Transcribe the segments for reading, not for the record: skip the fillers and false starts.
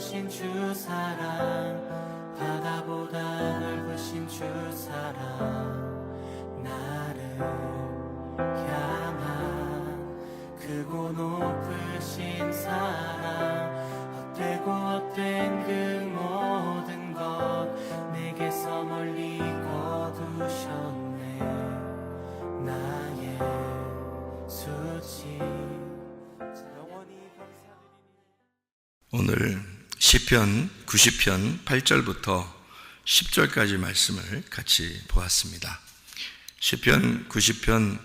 넓으신 주 사랑, 바다보다 넓으신 주 사랑, 나를 향한 크고 높으신 사랑, 헛되고 헛된 그 모든 것 내게서 멀리 거두셨네. 나의 수치 영원히 감사드리니. 오늘 시편 90편 8절부터 10절까지 말씀을 같이 보았습니다. 시편 90편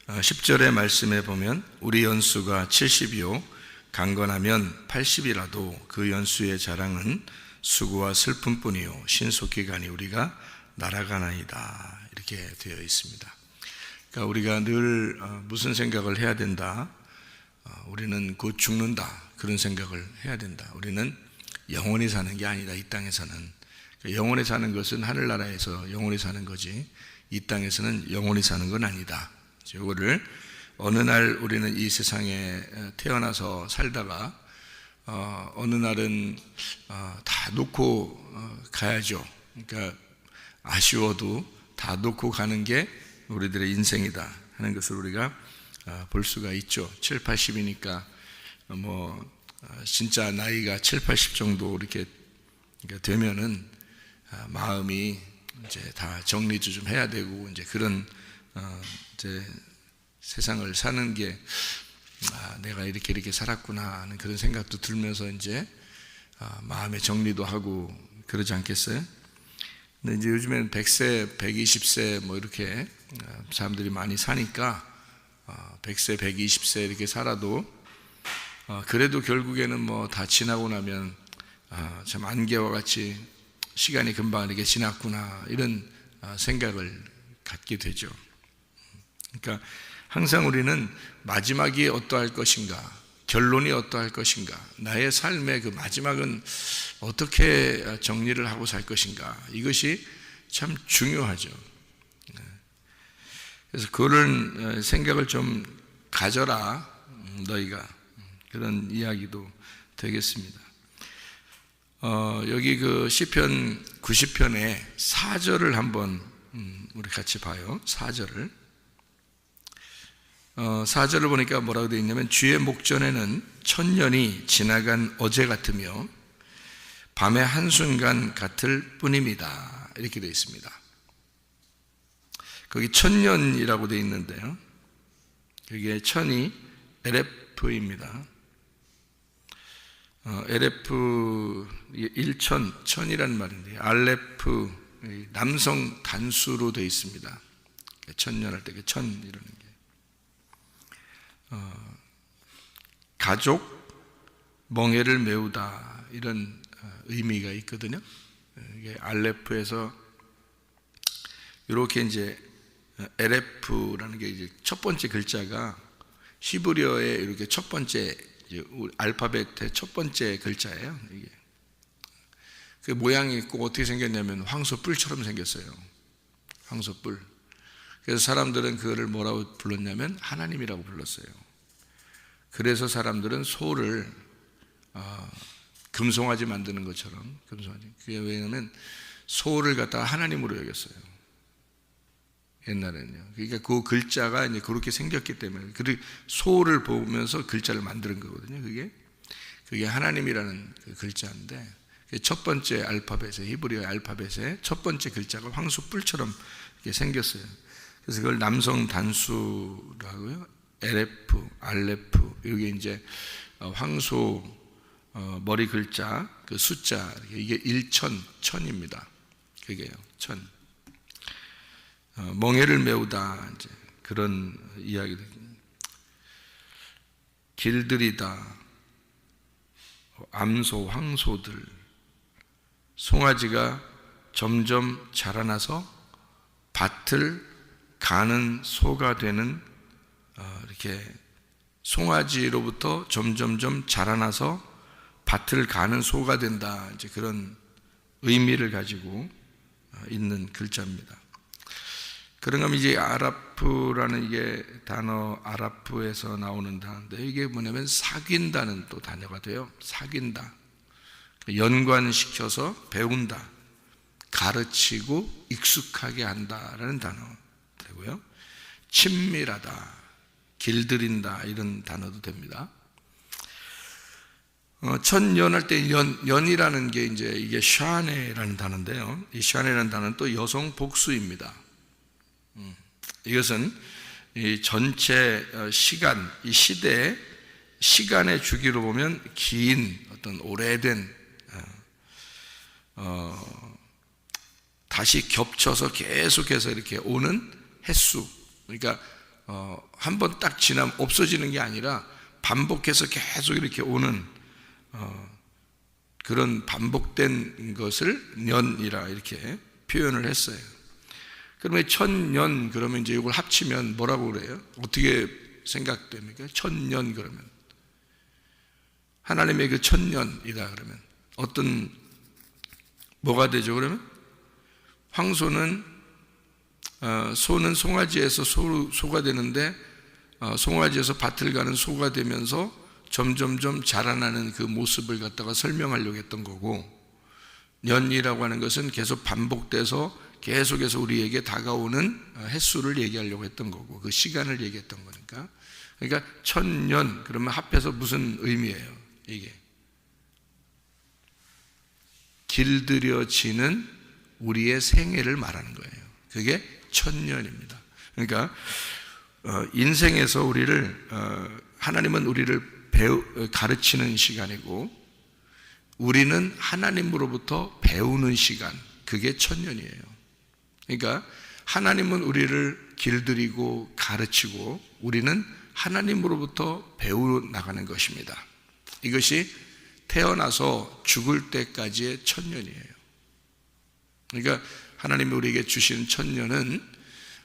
10절의 말씀에 보면 우리 연수가 70이요 강건하면 80이라도 그 연수의 자랑은 수고와 슬픔뿐이요 신속히 가니 우리가 날아가나이다, 이렇게 되어 있습니다. 그러니까 우리가 늘 무슨 생각을 해야 된다, 우리는 곧 죽는다, 그런 생각을 해야 된다. 우리는 영원히 사는 게 아니다. 이 땅에서는 영원히 사는 것은 하늘나라에서 영원히 사는 거지, 이 땅에서는 영원히 사는 건 아니다. 이거를 어느 날 우리는 이 세상에 태어나서 살다가 어느 날은 다 놓고 가야죠. 그러니까 아쉬워도 다 놓고 가는 게 우리들의 인생이다 하는 것을 우리가 볼 수가 있죠. 7, 80이니까 진짜 나이가 7, 80 정도 이렇게 되면은 마음이 이제 다 정리도 좀 해야 되고 이제 그런 이제 세상을 사는 게 내가 이렇게 살았구나 하는 그런 생각도 들면서 이제 마음의 정리도 하고 그러지 않겠어요? 근데 이제 요즘에는 100세, 120세 뭐 이렇게 사람들이 많이 사니까 100세, 120세 이렇게 살아도 그래도 결국에는 뭐 다 지나고 나면 참 안개와 같이 시간이 금방 이렇게 지났구나, 이런 생각을 갖게 되죠. 그러니까 항상 우리는 마지막이 어떠할 것인가, 결론이 어떠할 것인가, 나의 삶의 그 마지막은 어떻게 정리를 하고 살 것인가, 이것이 참 중요하죠. 그래서 그런 생각을 좀 가져라, 너희가. 그런 이야기도 되겠습니다. 여기 그 시편 90편의 4절을 한번 우리 같이 봐요. 4절을. 4절을 보니까 뭐라고 되어 있냐면, 주의 목전에는 천년이 지나간 어제 같으며 밤의 한순간 같을 뿐입니다, 이렇게 되어 있습니다. 거기 천년이라고 되어 있는데요, 여기에 천이 LF입니다. LF 1천, 천이라는 말인데 RF 남성 단수로 되어 있습니다. 천년할 때 천이라는 게 가족 멍에를 메우다, 이런 의미가 있거든요. 이게 RF에서 이렇게 이제 LF라는 게 이제 첫 번째 글자가 히브리어의 이렇게 첫 번째 알파벳의 첫 번째 글자예요. 이게 그 모양이 꼭 어떻게 생겼냐면 황소뿔처럼 생겼어요. 황소뿔. 그래서 사람들은 그거를 뭐라고 불렀냐면 하나님이라고 불렀어요. 그래서 사람들은 소를 금송아지 만드는 것처럼, 금송아지. 그게 왜냐면 소를 갖다가 하나님으로 여겼어요, 옛날에는요. 그러니까 그 글자가 이제 그렇게 생겼기 때문에, 그리고 소를 보면서 글자를 만드는 거거든요. 그게 하나님이라는 그 글자인데, 첫 번째 알파벳에, 히브리어 알파벳의 첫 번째 글자가 황소뿔처럼 이렇게 생겼어요. 그래서 그걸 남성 단수라고요. LF, RF, 이게 이제 황소 머리 글자 그 숫자, 이게 1천, 천입니다. 그게요, 천. 멍에를 메우다, 이제 그런 이야기들. 길들이다, 암소, 황소들, 송아지가 점점 자라나서 밭을 가는 소가 되는, 이렇게 송아지로부터 점점점 자라나서 밭을 가는 소가 된다, 이제 그런 의미를 가지고 있는 글자입니다. 그런가 하면 이제 아라프라는 이게 단어, 아라프에서 나오는 단어인데, 이게 뭐냐면 사귄다는 또 단어가 돼요. 사귄다. 연관시켜서 배운다, 가르치고 익숙하게 한다라는 단어 되고요. 친밀하다, 길들인다 이런 단어도 됩니다. 천년할 때 연이라는 게 이게 샤네라는 단어인데요. 이 샤네라는 단어는 또 여성 복수입니다. 이것은 이 전체 시간, 이 시대의 시간의 주기로 보면 긴 어떤 오래된 다시 겹쳐서 계속해서 이렇게 오는 횟수. 그러니까 한 번 딱 지나면 없어지는 게 아니라 반복해서 계속 이렇게 오는 그런 반복된 것을 년이라 이렇게 표현을 했어요. 그러면 천년 그러면 이제 이걸 합치면 뭐라고 그래요? 어떻게 생각됩니까? 천년 그러면 하나님의 그 천년이다 그러면 어떤 뭐가 되죠? 그러면 황소는 소는 송아지에서 소가 되는데 송아지에서 밭을 가는 소가 되면서 점점점 자라나는 그 모습을 갖다가 설명하려고 했던 거고, 년이라고 하는 것은 계속 반복돼서 계속해서 우리에게 다가오는 횟수를 얘기하려고 했던 거고, 그 시간을 얘기했던 거니까. 그러니까 천년 그러면 합해서 무슨 의미예요? 이게 길들여지는 우리의 생애를 말하는 거예요. 그게 천년입니다. 그러니까 인생에서 우리를 하나님은 우리를 가르치는 시간이고 우리는 하나님으로부터 배우는 시간, 그게 천년이에요. 그러니까 하나님은 우리를 길들이고 가르치고 우리는 하나님으로부터 배워 나가는 것입니다. 이것이 태어나서 죽을 때까지의 천년이에요. 그러니까 하나님이 우리에게 주신 천년은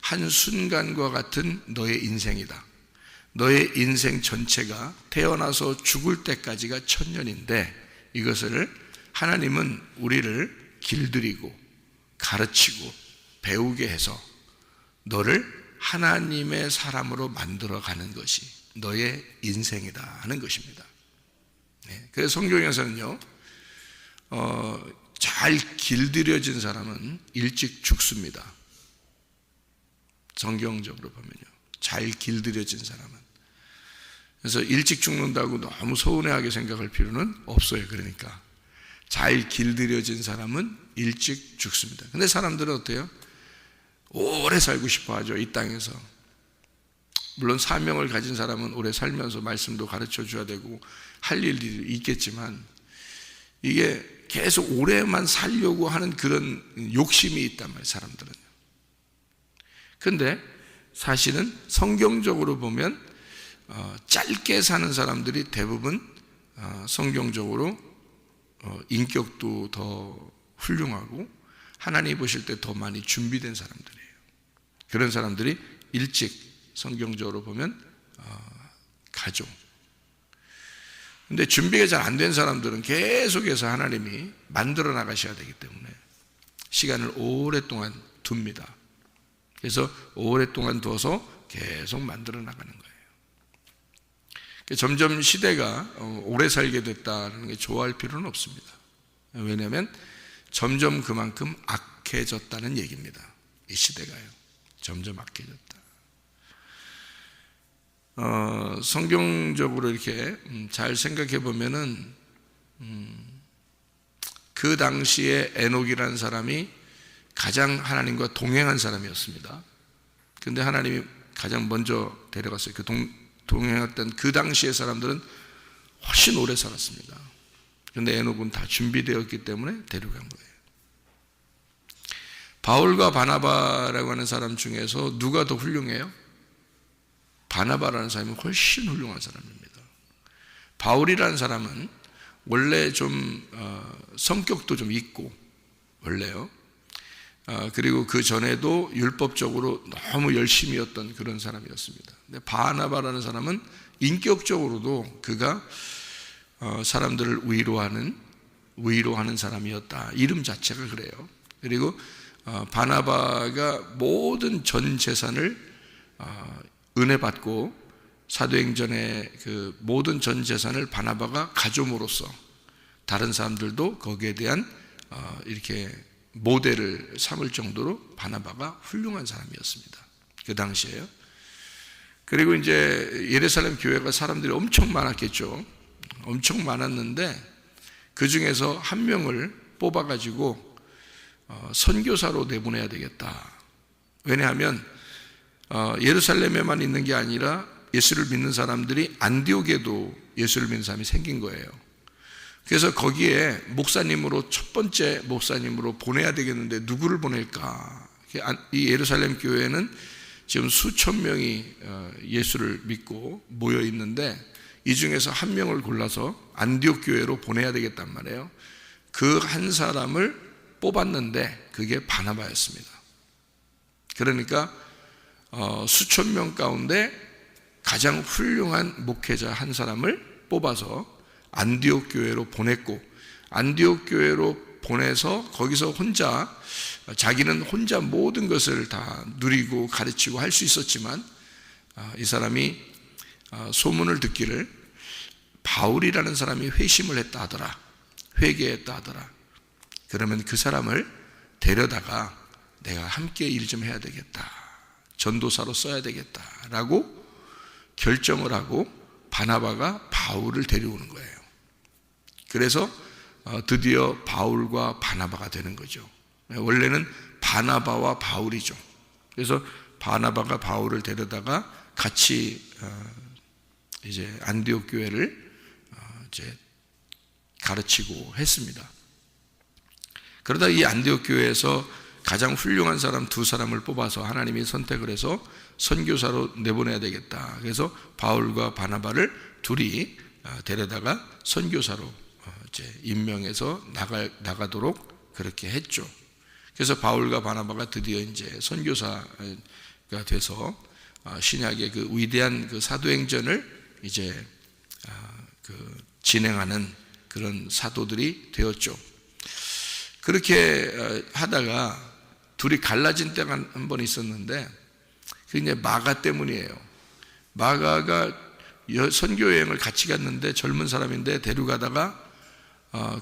한순간과 같은 너의 인생이다. 너의 인생 전체가 태어나서 죽을 때까지가 천년인데, 이것을 하나님은 우리를 길들이고 가르치고 배우게 해서 너를 하나님의 사람으로 만들어가는 것이 너의 인생이다 하는 것입니다. 그래서 성경에서는요, 잘 길들여진 사람은 일찍 죽습니다. 성경적으로 보면요, 잘 길들여진 사람은. 그래서 일찍 죽는다고 너무 서운해하게 생각할 필요는 없어요. 그러니까 잘 길들여진 사람은 일찍 죽습니다. 근데 사람들은 어때요? 오래 살고 싶어 하죠, 이 땅에서. 물론 사명을 가진 사람은 오래 살면서 말씀도 가르쳐 줘야 되고 할 일이 있겠지만, 이게 계속 오래만 살려고 하는 그런 욕심이 있단 말이에요, 사람들은. 근데 사실은 성경적으로 보면 짧게 사는 사람들이 대부분 성경적으로 인격도 더 훌륭하고 하나님 보실 때 더 많이 준비된 사람들이에요. 그런 사람들이 일찍 성경적으로 보면 가죠. 근데 준비가 잘 안 된 사람들은 계속해서 하나님이 만들어 나가셔야 되기 때문에 시간을 오랫동안 둡니다. 그래서 오랫동안 둬서 계속 만들어 나가는 거예요. 점점 시대가 오래 살게 됐다는 게 좋아할 필요는 없습니다. 왜냐하면 점점 그만큼 악해졌다는 얘기입니다. 이 시대가요, 점점 악해졌다. 성경적으로 이렇게 잘 생각해 보면은 그 당시에 에녹이라는 사람이 가장 하나님과 동행한 사람이었습니다. 근데 하나님이 가장 먼저 데려갔어요. 그 동행했던 그 당시의 사람들은 훨씬 오래 살았습니다. 그런데 에녹은 다 준비되었기 때문에 데려간 거예요. 바울과 바나바라고 하는 사람 중에서 누가 더 훌륭해요? 바나바라는 사람이 훨씬 훌륭한 사람입니다. 바울이라는 사람은 원래 좀 성격도 좀 있고 원래요. 그리고 그 전에도 율법적으로 너무 열심히였던 그런 사람이었습니다. 근데 바나바라는 사람은 인격적으로도 그가 사람들을 위로하는 사람이었다. 이름 자체가 그래요. 그리고 바나바가 모든 전 재산을 은혜 받고 사도행전의 그 모든 전 재산을 바나바가 가져옴으로써 다른 사람들도 거기에 대한 이렇게 모델을 삼을 정도로 바나바가 훌륭한 사람이었습니다. 그 당시에요. 그리고 이제 예루살렘 교회가 사람들이 엄청 많았겠죠. 엄청 많았는데 그 중에서 한 명을 뽑아가지고 선교사로 내보내야 되겠다. 왜냐하면 예루살렘에만 있는 게 아니라 예수를 믿는 사람들이 안디옥에도 예수를 믿는 사람이 생긴 거예요. 그래서 거기에 목사님으로 첫 번째 목사님으로 보내야 되겠는데 누구를 보낼까? 이 예루살렘 교회는 지금 수천 명이 예수를 믿고 모여 있는데 이 중에서 한 명을 골라서 안디옥 교회로 보내야 되겠단 말이에요. 그 한 사람을 뽑았는데 그게 바나바였습니다. 그러니까 수천 명 가운데 가장 훌륭한 목회자 한 사람을 뽑아서 안디옥 교회로 보냈고, 안디옥 교회로 보내서 거기서 혼자, 자기는 혼자 모든 것을 다 누리고 가르치고 할 수 있었지만 이 사람이 소문을 듣기를 바울이라는 사람이 회심을 했다 하더라, 회개했다 하더라. 그러면 그 사람을 데려다가 내가 함께 일 좀 해야 되겠다, 전도사로 써야 되겠다 라고 결정을 하고 바나바가 바울을 데려오는 거예요. 그래서 드디어 바울과 바나바가 되는 거죠. 원래는 바나바와 바울이죠. 그래서 바나바가 바울을 데려다가 같이 이제 안디옥 교회를 이제 가르치고 했습니다. 그러다 이 안디옥 교회에서 가장 훌륭한 사람 두 사람을 뽑아서 하나님이 선택을 해서 선교사로 내보내야 되겠다. 그래서 바울과 바나바를 둘이 데려다가 선교사로 이제 임명해서 나가도록 그렇게 했죠. 그래서 바울과 바나바가 드디어 이제 선교사가 돼서 신약의 그 위대한 그 사도행전을 이제 진행하는 그런 사도들이 되었죠. 그렇게 하다가 둘이 갈라진 때가 한 번 있었는데 그게 이제 마가 때문이에요. 마가가 선교 여행을 같이 갔는데 젊은 사람인데 데려가다가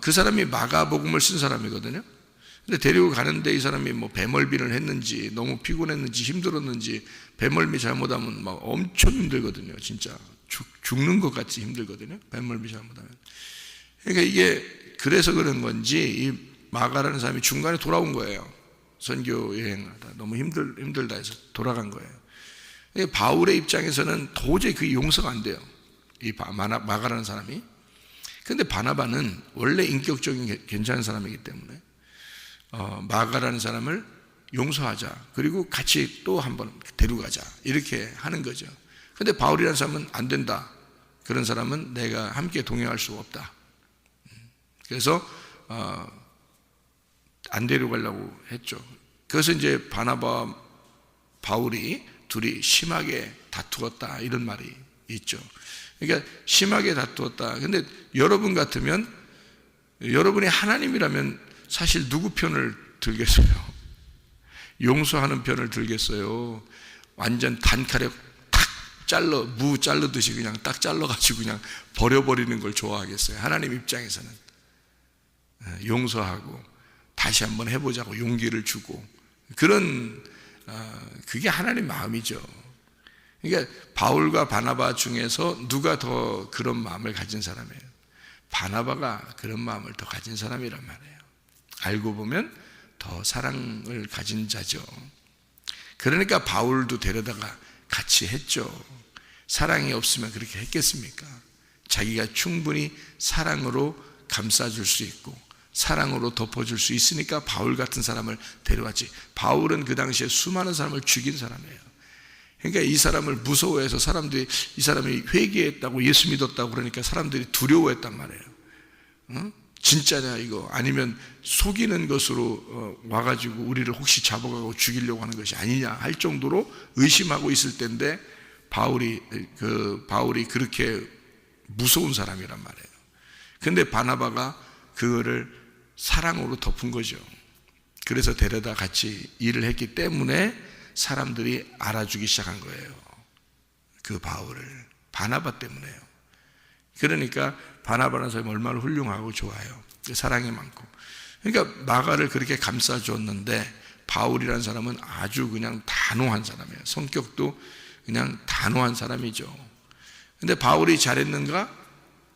그 사람이 마가복음을 쓴 사람이거든요. 근데 데리고 가는데 이 사람이 뭐 배멀미를 했는지 너무 피곤했는지 힘들었는지, 배멀미 잘못하면 막 엄청 힘들거든요. 진짜 죽는 것 같이 힘들거든요. 배멀미 잘못하면. 그러니까 이게 그래서 그런 건지 이 마가라는 사람이 중간에 돌아온 거예요. 선교 여행하다 너무 힘들다 해서 돌아간 거예요. 바울의 입장에서는 도저히 그게 용서가 안 돼요. 이 마가라는 사람이. 근데 바나바는 원래 인격적인 괜찮은 사람이기 때문에 마가라는 사람을 용서하자, 그리고 같이 또 한번 데려가자, 이렇게 하는 거죠. 근데 바울이라는 사람은 안 된다. 그런 사람은 내가 함께 동행할 수 없다. 그래서 안 데려가려고 했죠. 그래서 이제 바나바와 바울이 둘이 심하게 다투었다, 이런 말이 있죠. 그러니까 심하게 다투었다. 근데 여러분 같으면, 여러분이 하나님이라면 사실 누구 편을 들겠어요? 용서하는 편을 들겠어요? 완전 단칼에 탁 무 자르듯이 그냥 딱 잘라가지고 그냥 버려버리는 걸 좋아하겠어요? 하나님 입장에서는 용서하고 다시 한번 해보자고 용기를 주고, 그런 그게 하나님 마음이죠. 그러니까 바울과 바나바 중에서 누가 더 그런 마음을 가진 사람이에요? 바나바가 그런 마음을 더 가진 사람이란 말이에요. 알고 보면 더 사랑을 가진 자죠. 그러니까 바울도 데려다가 같이 했죠. 사랑이 없으면 그렇게 했겠습니까? 자기가 충분히 사랑으로 감싸줄 수 있고 사랑으로 덮어줄 수 있으니까 바울 같은 사람을 데려왔지. 바울은 그 당시에 수많은 사람을 죽인 사람이에요. 그러니까 이 사람을 무서워해서 사람들이, 이 사람이 회개했다고 예수 믿었다고 그러니까 사람들이 두려워했단 말이에요. 진짜냐 이거, 아니면 속이는 것으로 와가지고 우리를 혹시 잡아가고 죽이려고 하는 것이 아니냐 할 정도로 의심하고 있을 때인데 바울이 그렇게 무서운 사람이란 말이에요. 근데 바나바가 그거를 사랑으로 덮은 거죠. 그래서 데려다 같이 일을 했기 때문에 사람들이 알아주기 시작한 거예요. 그 바울을. 바나바 때문에요. 그러니까 바나바라는 사람이 얼마나 훌륭하고 좋아요. 사랑이 많고. 그러니까 마가를 그렇게 감싸줬는데 바울이라는 사람은 아주 그냥 단호한 사람이에요. 성격도 그냥 단호한 사람이죠. 근데 바울이 잘했는가?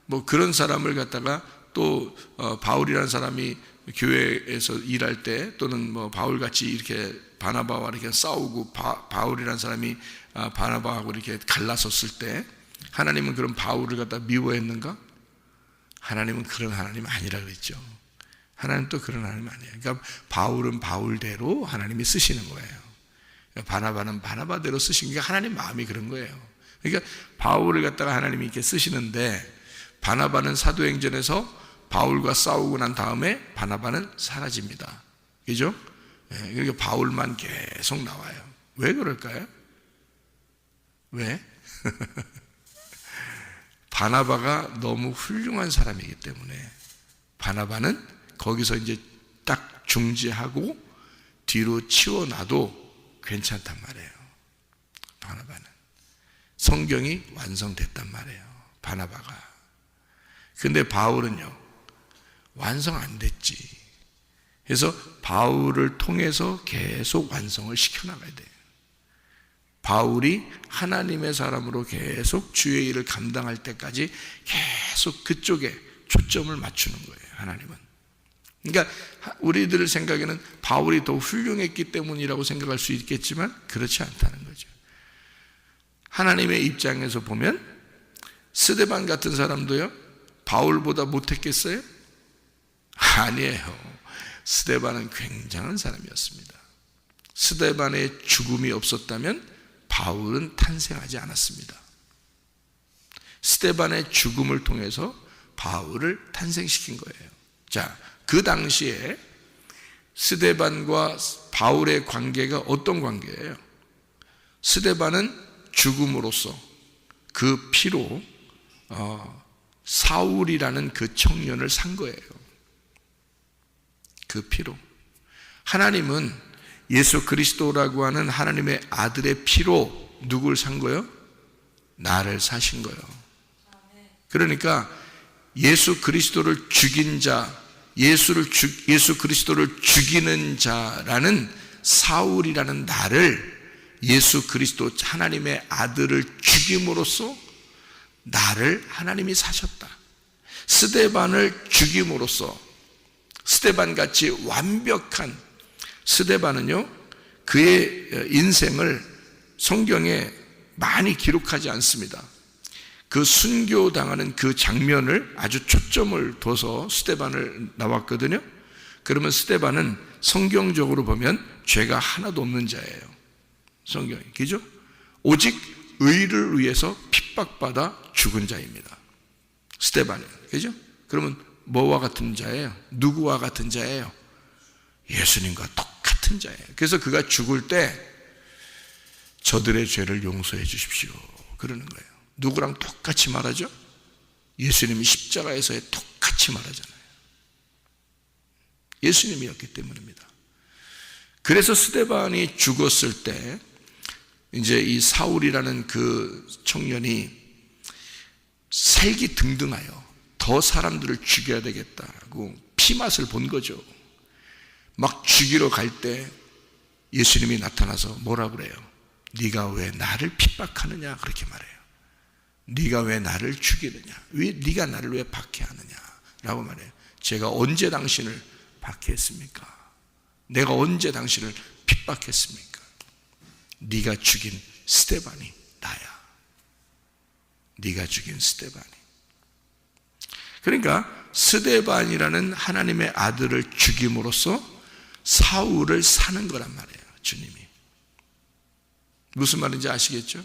뭐 그런 사람을 갖다가 또 바울이라는 사람이 교회에서 일할 때 또는 뭐 바울같이 이렇게 바나바와 이렇게 싸우고 바울이라는 사람이 바나바하고 이렇게 갈라섰을 때 하나님은 그런 바울을 갖다 미워했는가? 하나님은 그런 하나님 아니라 그랬죠. 하나님 또 그런 하나님 아니에요. 그러니까 바울은 바울대로 하나님이 쓰시는 거예요. 바나바는 바나바대로 쓰신 게 하나님 마음이 그런 거예요. 그러니까 바울을 갖다가 하나님이 이렇게 쓰시는데 바나바는 사도행전에서 바울과 싸우고 난 다음에 바나바는 사라집니다. 그죠? 그러니까 바울만 계속 나와요. 왜 그럴까요? 왜? 바나바가 너무 훌륭한 사람이기 때문에 바나바는 거기서 이제 딱 중지하고 뒤로 치워놔도 괜찮단 말이에요. 바나바는 성경이 완성됐단 말이에요. 바나바가. 근데 바울은요 완성 안 됐지. 그래서 바울을 통해서 계속 완성을 시켜나가야 돼요. 바울이 하나님의 사람으로 계속 주의 일을 감당할 때까지 계속 그쪽에 초점을 맞추는 거예요. 하나님은. 그러니까 우리들 생각에는 바울이 더 훌륭했기 때문이라고 생각할 수 있겠지만 그렇지 않다는 거죠. 하나님의 입장에서 보면 스데반 같은 사람도요 바울보다 못했겠어요? 아니에요. 스데반은 굉장한 사람이었습니다. 스데반의 죽음이 없었다면 바울은 탄생하지 않았습니다. 스데반의 죽음을 통해서 바울을 탄생시킨 거예요. 자, 그 당시에 스데반과 바울의 관계가 어떤 관계예요? 스데반은 죽음으로써 그 피로 사울이라는 그 청년을 산 거예요. 그 피로. 하나님은 예수 그리스도라고 하는 하나님의 아들의 피로 누구를 산 거예요? 나를 사신 거예요. 그러니까 예수 그리스도를 죽인 자, 예수 그리스도를 죽이는 자라는 사울이라는 나를 예수 그리스도 하나님의 아들을 죽임으로써 나를 하나님이 사셨다. 스데반을 죽임으로써 스데반같이 완벽한 스데반은요 그의 인생을 성경에 많이 기록하지 않습니다. 그 순교당하는 그 장면을 아주 초점을 둬서 스데반을 나왔거든요. 그러면 스데반은 성경적으로 보면 죄가 하나도 없는 자예요. 성경이. 그죠? 오직 의를 위해서 핍박받아 죽은 자입니다. 스데반은. 그죠? 그러면 뭐와 같은 자예요? 누구와 같은 자예요? 예수님과 똑같은 자예요. 그래서 그가 죽을 때 저들의 죄를 용서해 주십시오. 그러는 거예요. 누구랑 똑같이 말하죠? 예수님이 십자가에서의 똑같이 말하잖아요. 예수님이었기 때문입니다. 그래서 스데반이 죽었을 때 이제 이 사울이라는 그 청년이 살기 등등하여 더 사람들을 죽여야 되겠다고 피맛을 본 거죠. 막 죽이러 갈 때 예수님이 나타나서 뭐라 그래요? 네가 왜 나를 핍박하느냐 그렇게 말해요. 네가 왜 나를 죽이느냐? 왜 네가 나를 왜 박해하느냐? 라고 말해요. 제가 언제 당신을 박해했습니까? 내가 언제 당신을 핍박했습니까? 네가 죽인 스데반이 나야. 네가 죽인 스데반이. 그러니까 스데반이라는 하나님의 아들을 죽임으로써 사울을 사는 거란 말이에요. 주님이. 무슨 말인지 아시겠죠?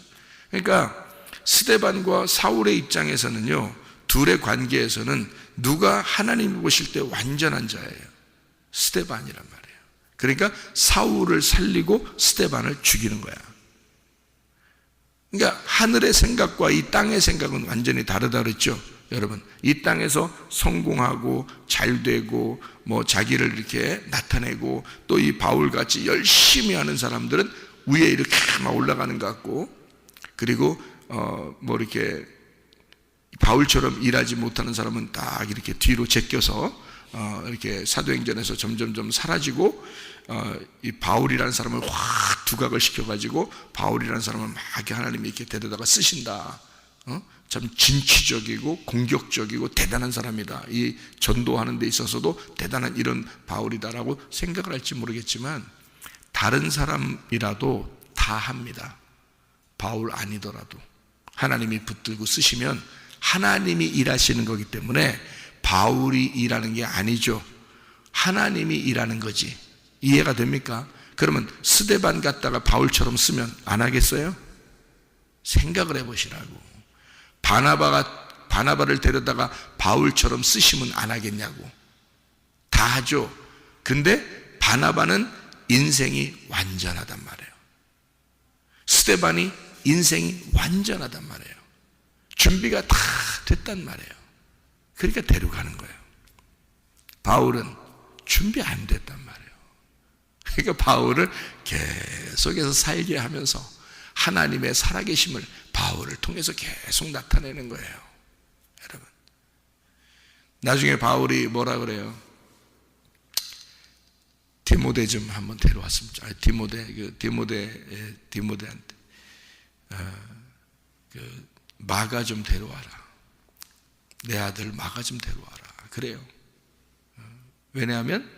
그러니까 스데반과 사울의 입장에서는요 둘의 관계에서는 누가 하나님을 보실 때 완전한 자예요? 스데반이란 말이에요. 그러니까 사울을 살리고 스데반을 죽이는 거야. 그러니까 하늘의 생각과 이 땅의 생각은 완전히 다르다 그랬죠. 여러분, 이 땅에서 성공하고 잘되고 뭐 자기를 이렇게 나타내고 또 이 바울같이 열심히 하는 사람들은 위에 이렇게 막 올라가는 것 같고, 그리고 뭐 이렇게 바울처럼 일하지 못하는 사람은 딱 이렇게 뒤로 제껴서 이렇게 사도행전에서 점점점 사라지고, 이 바울이라는 사람을 확 두각을 시켜가지고 바울이라는 사람을 막 하나님이 이렇게 데려다가 쓰신다. 참 진취적이고 공격적이고 대단한 사람이다. 이 전도하는 데 있어서도 대단한 이런 바울이다라고 생각을 할지 모르겠지만, 다른 사람이라도 다 합니다. 바울 아니더라도 하나님이 붙들고 쓰시면 하나님이 일하시는 거기 때문에 바울이 일하는 게 아니죠. 하나님이 일하는 거지. 이해가 됩니까? 그러면 스데반 갖다가 바울처럼 쓰면 안 하겠어요? 생각을 해보시라고. 바나바를 데려다가 바울처럼 쓰시면 안 하겠냐고. 다 하죠. 근데 바나바는 인생이 완전하단 말이에요. 스데반이 인생이 완전하단 말이에요. 준비가 다 됐단 말이에요. 그러니까 데려가는 거예요. 바울은 준비 안 됐단 말이에요. 그러니까 바울을 계속해서 살게 하면서 하나님의 살아계심을 바울을 통해서 계속 나타내는 거예요. 여러분, 나중에 바울이 뭐라 그래요? 디모데 좀 한번 데려왔습니다. 디모데한테 마가 좀 데려와라. 내 아들 마가 좀 데려와라. 그래요. 왜냐하면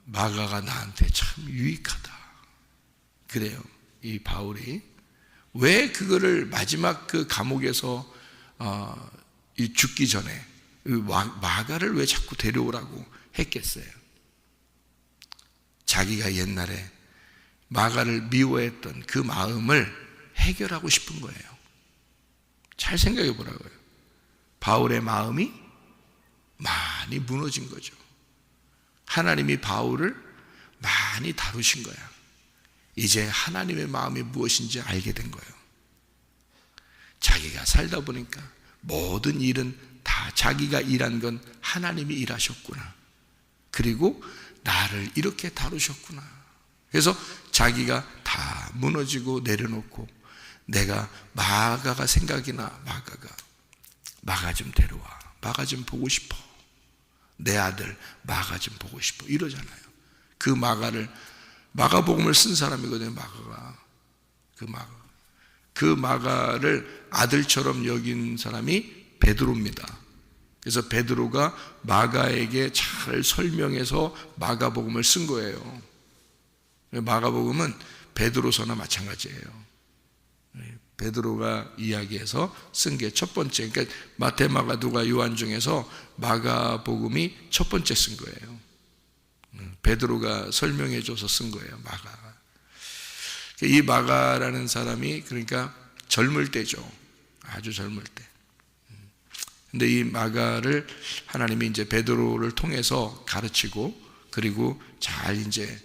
마가가 나한테 참 유익하다. 그래요. 이 바울이 왜 그거를 마지막 그 감옥에서 이 죽기 전에 마가를 왜 자꾸 데려오라고 했겠어요? 자기가 옛날에 마가를 미워했던 그 마음을 해결하고 싶은 거예요. 잘 생각해 보라고요. 바울의 마음이 많이 무너진 거죠. 하나님이 바울을 많이 다루신 거야. 이제 하나님의 마음이 무엇인지 알게 된 거예요. 자기가 살다 보니까 모든 일은 다 자기가 일한 건 하나님이 일하셨구나. 그리고 나를 이렇게 다루셨구나. 그래서 자기가 다 무너지고 내려놓고, 내가 마가가 생각이 나. 마가 좀 데려와. 마가 좀 보고 싶어. 내 아들 마가 좀 보고 싶어. 이러잖아요. 그 마가복음을 쓴 사람이거든요. 마가가. 그 마가를 아들처럼 여긴 사람이 베드로입니다. 그래서 베드로가 마가에게 잘 설명해서 마가복음을 쓴 거예요. 마가복음은 베드로서나 마찬가지예요. 베드로가 이야기해서 쓴 게 첫 번째. 그러니까 마태, 마가, 누가, 요한 중에서 마가복음이 첫 번째 쓴 거예요. 베드로가 설명해줘서 쓴 거예요. 마가. 이 마가라는 사람이 그러니까 젊을 때죠. 아주 젊을 때. 근데 이 마가를 하나님이 이제 베드로를 통해서 가르치고, 그리고 잘 이제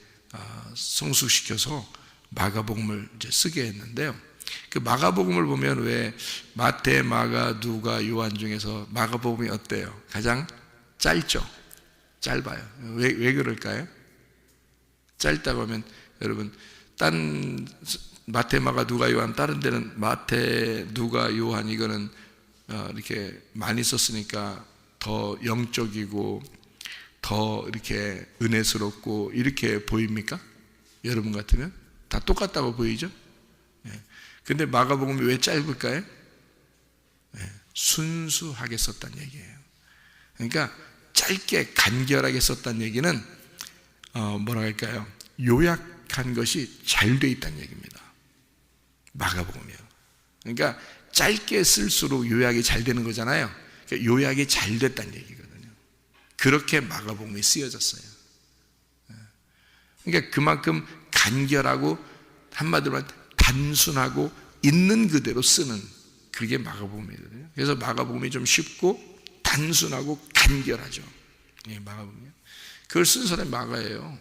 성숙시켜서 마가복음을 이제 쓰게 했는데요. 그 마가복음을 보면 왜 마태, 마가, 누가, 요한 중에서 마가복음이 어때요? 가장 짧죠? 짧아요. 왜 그럴까요? 짧다고 하면, 여러분, 딴 마태, 마가, 누가, 요한 다른 데는 마태, 누가, 요한 이거는 이렇게 많이 썼으니까 더 영적이고 더 이렇게 은혜스럽고 이렇게 보입니까? 여러분 같으면 다 똑같다고 보이죠? 근데 마가복음이 왜 짧을까요? 순수하게 썼다는 얘기예요. 그러니까 짧게 간결하게 썼다는 얘기는 뭐라 할까요? 요약한 것이 잘 돼 있다는 얘기입니다. 마가복음이요. 그러니까 짧게 쓸수록 요약이 잘 되는 거잖아요. 그러니까 요약이 잘 됐다는 얘기거든요. 그렇게 마가복음이 쓰여졌어요. 그러니까 그만큼 간결하고 한마디로 말하면 단순하고 있는 그대로 쓰는, 그게 마가복음이거든요. 그래서 마가복음이 좀 쉽고 단순하고 간결하죠. 마가복음이요. 그걸 쓴 사람이 마가예요.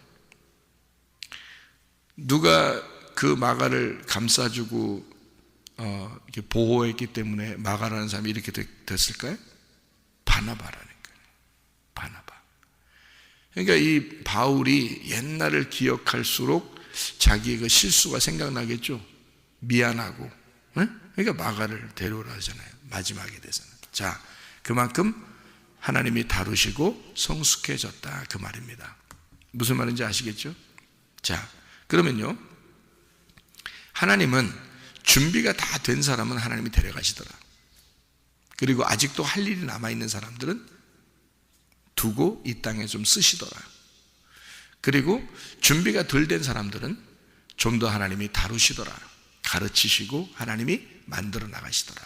누가 그 마가를 감싸주고 이렇게 보호했기 때문에 마가라는 사람이 이렇게 됐을까요? 바나바라니까요. 바나바. 그러니까 이 바울이 옛날을 기억할수록 자기의 그 실수가 생각나겠죠. 미안하고, 네? 그러니까 마가를 데려오라 하잖아요. 마지막에 대해서는. 자, 그만큼 하나님이 다루시고 성숙해졌다 그 말입니다. 무슨 말인지 아시겠죠? 자, 그러면요, 하나님은 준비가 다 된 사람은 하나님이 데려가시더라. 그리고 아직도 할 일이 남아있는 사람들은 두고 이 땅에 좀 쓰시더라. 그리고 준비가 덜 된 사람들은 좀 더 하나님이 다루시더라. 가르치시고 하나님이 만들어 나가시더라.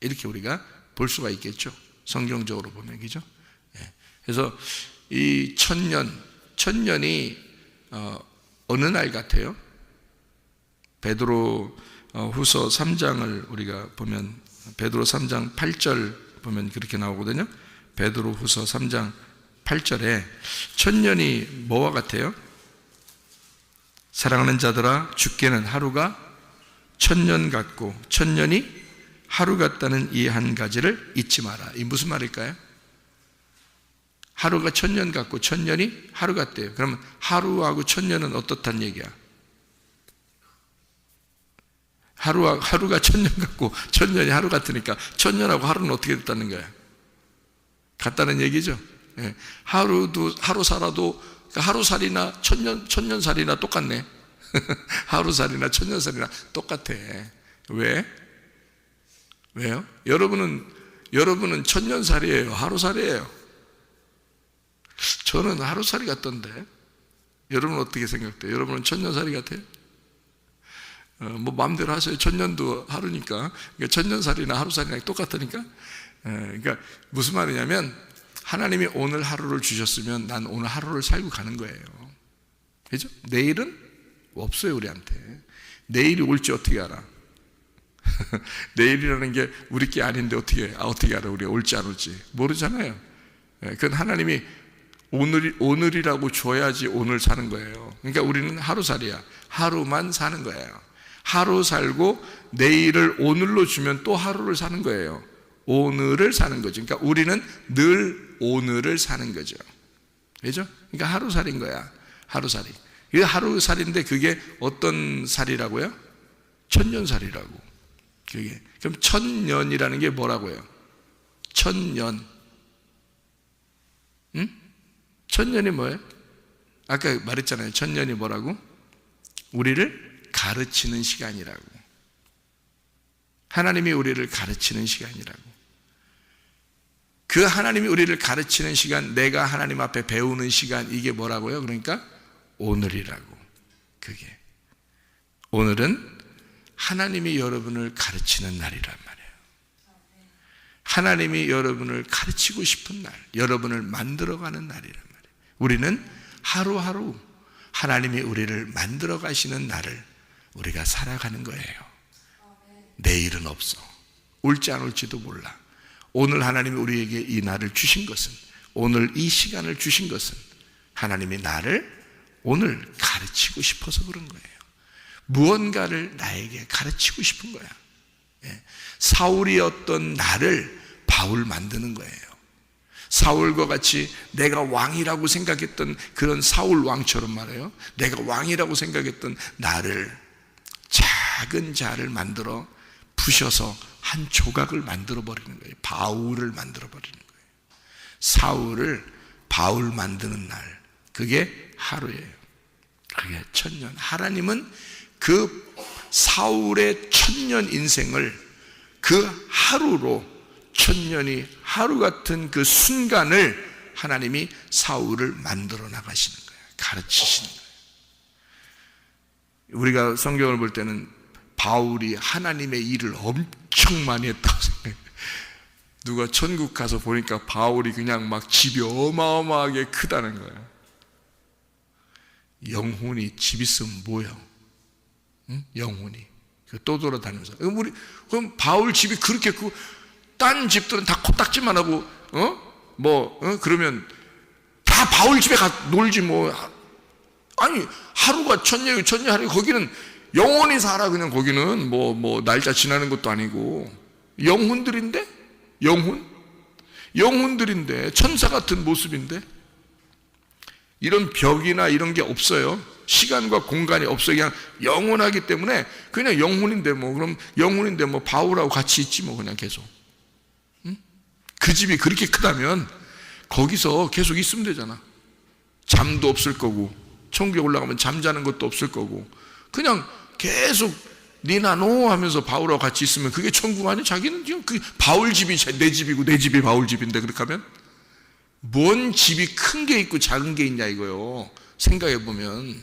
이렇게 우리가 볼 수가 있겠죠. 성경적으로 보면, 그죠? 그래서 이 천년이 어느 날 같아요? 베드로 후서 3장을 우리가 보면, 베드로 3장 8절 보면 그렇게 나오거든요. 베드로 후서 3장 8절에 천년이 뭐와 같아요? 사랑하는 자들아, 주께는 하루가 천년 같고 천년이 하루 같다는 이 한 가지를 잊지 마라. 이 무슨 말일까요? 하루가 천년 같고 천년이 하루 같대요. 그러면 하루하고 천년은 어떻단 얘기야? 하루가 천년 같고 천년이 하루 같으니까 천년하고 하루는 어떻게 됐다는 거야? 같다는 얘기죠. 하루 살아도 하루살이나 천년살이나 똑같네. 하루살이나 천년살이나 똑같아. 왜요? 여러분은 천년살이에요? 하루살이에요? 저는 하루살이 같던데. 여러분은 어떻게 생각돼요? 여러분은 천년살이 같아요? 뭐 마음대로 하세요. 천년도 하루니까. 그러니까 천년살이나 하루살이나 똑같으니까. 그러니까 무슨 말이냐면, 하나님이 오늘 하루를 주셨으면 난 오늘 하루를 살고 가는 거예요. 그죠? 내일은 없어요, 우리한테. 내일이 올지 어떻게 알아? 내일이라는 게 우리 게 아닌데 어떻게 알아? 우리가 올지 안 올지 모르잖아요. 그건 하나님이 오늘이라고 줘야지 오늘 사는 거예요. 그러니까 우리는 하루살이야. 하루만 사는 거예요. 하루 살고 내일을 오늘로 주면 또 하루를 사는 거예요. 오늘을 사는 거죠. 그러니까 우리는 늘 오늘을 사는 거죠. 그죠? 그러니까 하루살인 거야. 하루살이. 이게 하루살인데 그게 어떤 살이라고요? 천년살이라고. 그게. 그럼 천년이라는 게 뭐라고요? 천년. 응? 천년이 뭐예요? 아까 말했잖아요. 천년이 뭐라고? 우리를 가르치는 시간이라고. 하나님이 우리를 가르치는 시간이라고. 그 하나님이 우리를 가르치는 시간, 내가 하나님 앞에 배우는 시간, 이게 뭐라고요? 그러니까 오늘이라고. 그게. 오늘은 하나님이 여러분을 가르치는 날이란 말이에요. 하나님이 여러분을 가르치고 싶은 날, 여러분을 만들어가는 날이란 말이에요. 우리는 하루하루 하나님이 우리를 만들어 가시는 날을 우리가 살아가는 거예요. 내일은 없어. 올지 안 올지도 몰라. 오늘 하나님이 우리에게 이 날을 주신 것은, 오늘 이 시간을 주신 것은 하나님이 나를 오늘 가르치고 싶어서 그런 거예요. 무언가를 나에게 가르치고 싶은 거야. 사울이었던 나를 바울 만드는 거예요. 사울과 같이 내가 왕이라고 생각했던 그런 사울 왕처럼 말해요. 내가 왕이라고 생각했던 나를, 작은 자를 만들어 부셔서 한 조각을 만들어 버리는 거예요. 바울을 만들어 버리는 거예요. 사울을 바울 만드는 날, 그게 하루예요. 그게 천년. 하나님은 그 사울의 천년 인생을 그 하루로, 천년이 하루 같은 그 순간을 하나님이 사울을 만들어 나가시는 거예요. 가르치시는 거예요. 우리가 성경을 볼 때는 바울이 하나님의 일을 엄청 많이 했다고 생각해요. 누가 천국 가서 보니까 바울이 그냥 막 집이 어마어마하게 크다는 거예요. 영혼이 집 있으면 뭐예요? 응? 영혼이 또 돌아다니면서. 그럼 바울 집이 그렇게 크고 딴 집들은 다 코딱지만 하고 그러면 다 바울 집에 가 놀지 뭐. 아니 하루가 천년이 하루, 거기는 영원히 살아. 그냥 거기는 뭐 날짜 지나는 것도 아니고 영혼들인데, 영혼들인데 천사 같은 모습인데. 이런 벽이나 이런 게 없어요. 시간과 공간이 없어요. 그냥 영원하기 때문에 그냥 영혼인데 뭐 그럼 영혼인데 뭐 바울하고 같이 있지 뭐 그냥 계속. 응? 그 집이 그렇게 크다면 거기서 계속 있으면 되잖아. 잠도 없을 거고 천국에 올라가면 잠자는 것도 없을 거고 그냥 계속 니나노 하면서 바울하고 같이 있으면 그게 천국 아니야? 자기는 지금 그 바울 집이 내 집이고 내 집이 바울 집인데 그렇게 하면 뭔 집이 큰 게 있고 작은 게 있냐 이거요. 생각해 보면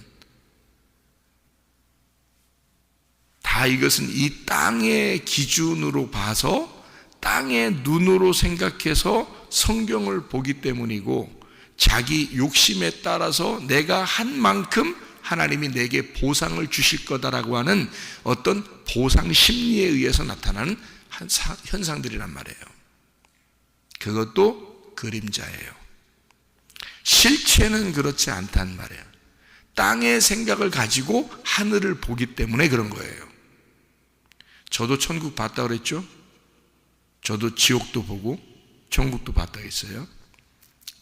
다 이것은 이 땅의 기준으로 봐서 땅의 눈으로 생각해서 성경을 보기 때문이고 자기 욕심에 따라서 내가 한 만큼 하나님이 내게 보상을 주실 거다라고 하는 어떤 보상 심리에 의해서 나타나는 현상들이란 말이에요. 그것도 그림자예요. 실체는 그렇지 않단 말이에요. 땅의 생각을 가지고 하늘을 보기 때문에 그런 거예요. 저도 천국 봤다 그랬죠? 저도 지옥도 보고 천국도 봤다 했어요.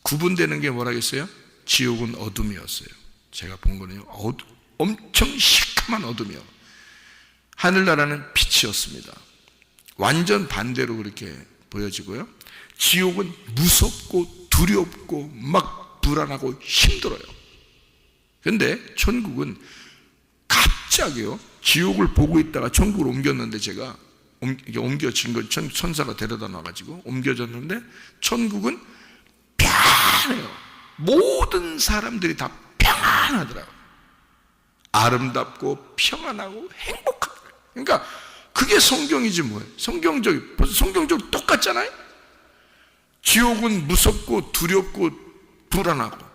구분되는 게 뭐라겠어요? 지옥은 어둠이었어요. 제가 본 거는요, 엄청 시커먼 어둠이요. 하늘나라는 빛이었습니다. 완전 반대로 그렇게 보여지고요. 지옥은 무섭고 두렵고 막 불안하고 힘들어요. 그런데 천국은 갑자기요, 지옥을 보고 있다가 천국을 옮겼는데 제가 옮겨진 걸 천사가 데려다 놔가지고 옮겨졌는데 천국은 평안해요. 모든 사람들이 다 평안하더라고요. 아름답고 평안하고 행복하고. 그러니까 그게 성경이지 뭐예요. 벌써 성경적으로 똑같잖아요. 지옥은 무섭고 두렵고 불안하고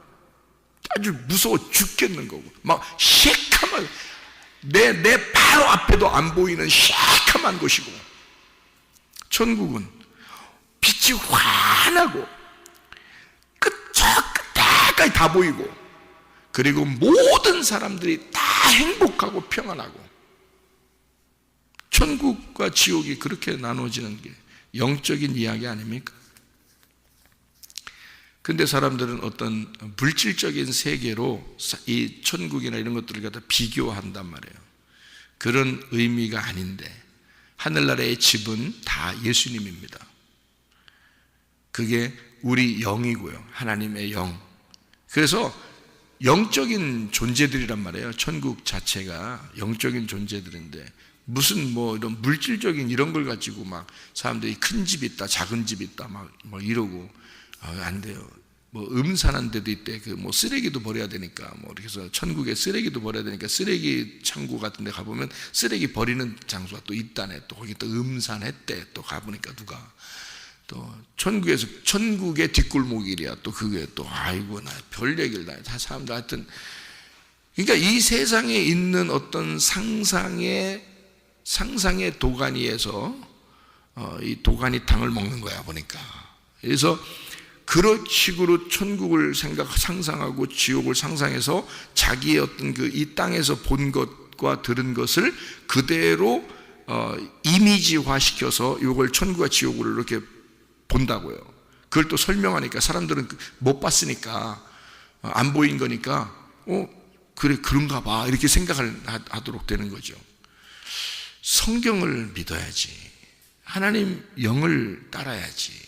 아주 무서워 죽겠는 거고 막 시커먼 내 바로 앞에도 안 보이는 시커먼 곳이고 천국은 빛이 환하고 저 끝에까지 다 보이고 그리고 모든 사람들이 다 행복하고 평안하고 천국과 지옥이 그렇게 나눠지는 게 영적인 이야기 아닙니까? 근데 사람들은 어떤 물질적인 세계로 이 천국이나 이런 것들을 갖다 비교한단 말이에요. 그런 의미가 아닌데 하늘나라의 집은 다 예수님입니다. 그게 우리 영이고요. 하나님의 영. 그래서 영적인 존재들이란 말이에요. 천국 자체가 영적인 존재들인데 무슨 뭐 이런 물질적인 이런 걸 가지고 막 사람들이 큰 집 있다, 작은 집 있다, 막 뭐 이러고 안 돼요. 뭐 음산한 데도 있대. 그 뭐 쓰레기도 버려야 되니까 뭐 이렇게 해서 천국에 쓰레기도 버려야 되니까 쓰레기 창고 같은 데 가보면 쓰레기 버리는 장소가 또 있다네. 또 거기 또 음산했대. 또 가보니까 누가 또 천국에서 천국의 뒷골목이랴. 또 그게 또 아이고 나 별 얘기를 다 사람들 하여튼 그러니까 이 세상에 있는 어떤 상상의 도가니에서 이 도가니 탕을 먹는 거야 보니까. 그래서 그런 식으로 천국을 상상하고 지옥을 상상해서 자기의 어떤 그 이 땅에서 본 것과 들은 것을 그대로 이미지화 시켜서 이걸 천국과 지옥을 이렇게 본다고요. 그걸 또 설명하니까 사람들은 못 봤으니까 안 보인 거니까 그래 그런가 봐 이렇게 생각을 하도록 되는 거죠. 성경을 믿어야지. 하나님 영을 따라야지.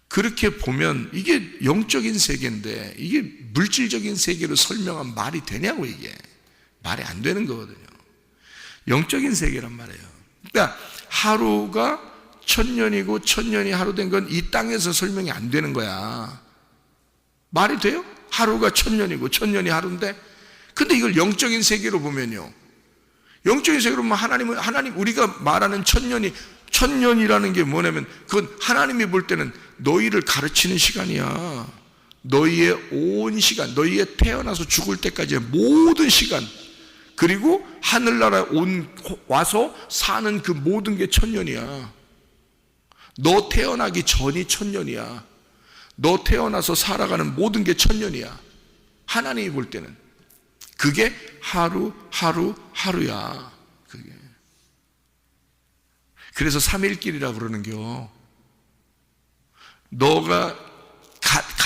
그렇게 보면 이게 영적인 세계인데 이게 물질적인 세계로 설명한 말이 되냐고. 이게 말이 안 되는 거거든요. 영적인 세계란 말이에요. 그러니까 하루가 1000년이고 1000년이 하루 된 건 이 땅에서 설명이 안 되는 거야. 말이 돼요? 하루가 1000년이고 1000년이 하루인데. 근데 이걸 영적인 세계로 보면요, 영적인 세계로 보면 하나님 우리가 말하는 1000년이라는 게 뭐냐면 그건 하나님이 볼 때는 너희를 가르치는 시간이야. 너희의 온 시간, 너희의 태어나서 죽을 때까지의 모든 시간, 그리고 하늘나라에 와서 사는 그 모든 게 1000년이야. 너 태어나기 전이 1000년이야. 너 태어나서 살아가는 모든 게 1000년이야. 하나님이 볼 때는 그게 하루야. 그게. 그래서 3일길이라고 그러는겨. 너가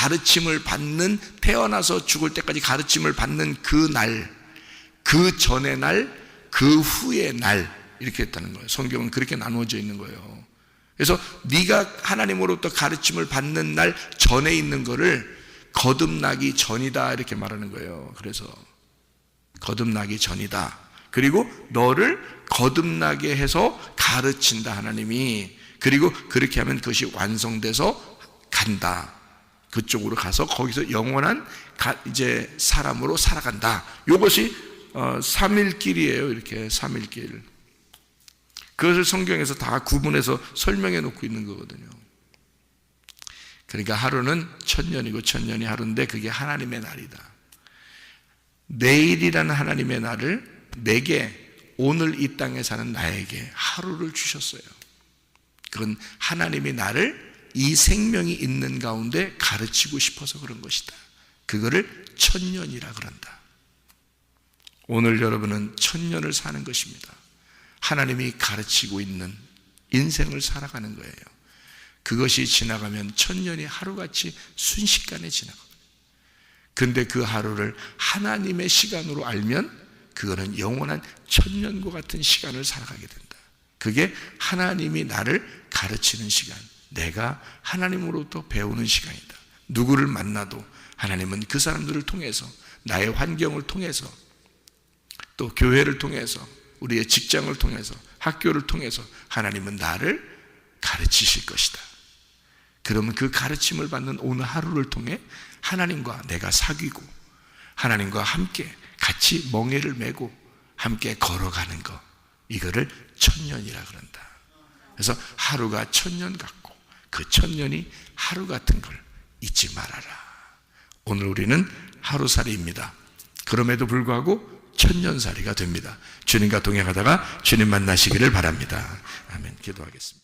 가르침을 받는, 태어나서 죽을 때까지 가르침을 받는 그 날, 그 전의 날, 그 후의 날, 이렇게 했다는 거예요. 성경은 그렇게 나누어져 있는 거예요. 그래서 네가 하나님으로부터 가르침을 받는 날 전에 있는 거를 거듭나기 전이다, 이렇게 말하는 거예요. 그래서 거듭나기 전이다. 그리고 너를 거듭나게 해서 가르친다, 하나님이. 그리고 그렇게 하면 그것이 완성돼서 간다. 그쪽으로 가서 거기서 영원한 이제 사람으로 살아간다. 이것이 3일길이에요. 이렇게 3일길. 그것을 성경에서 다 구분해서 설명해 놓고 있는 거거든요. 그러니까 하루는 1000년이고 1000년이 하루인데 그게 하나님의 날이다. 내일이라는 하나님의 날을 내게, 오늘 이 땅에 사는 나에게 하루를 주셨어요. 그건 하나님이 나를 이 생명이 있는 가운데 가르치고 싶어서 그런 것이다. 그거를 1000년이라 그런다. 오늘 여러분은 1000년을 사는 것입니다. 하나님이 가르치고 있는 인생을 살아가는 거예요. 그것이 지나가면 1000년이 하루같이 순식간에 지나가거든요. 근데 그 하루를 하나님의 시간으로 알면 그거는 영원한 1000년과 같은 시간을 살아가게 된다. 그게 하나님이 나를 가르치는 시간, 내가 하나님으로부터 배우는 시간이다. 누구를 만나도 하나님은 그 사람들을 통해서, 나의 환경을 통해서, 또 교회를 통해서, 우리의 직장을 통해서, 학교를 통해서 하나님은 나를 가르치실 것이다. 그러면 그 가르침을 받는 오늘 하루를 통해 하나님과 내가 사귀고 하나님과 함께 같이 멍에를 메고 함께 걸어가는 것, 이거를 1000년이라 그런다. 그래서 하루가 1000년 같고 그 1000년이 하루 같은 걸 잊지 말아라. 오늘 우리는 하루살이입니다. 그럼에도 불구하고 1000년살이가 됩니다. 주님과 동행하다가 주님 만나시기를 바랍니다. 아멘. 기도하겠습니다.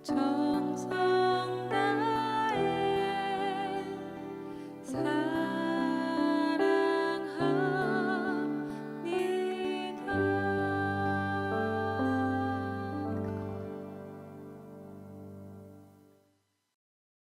저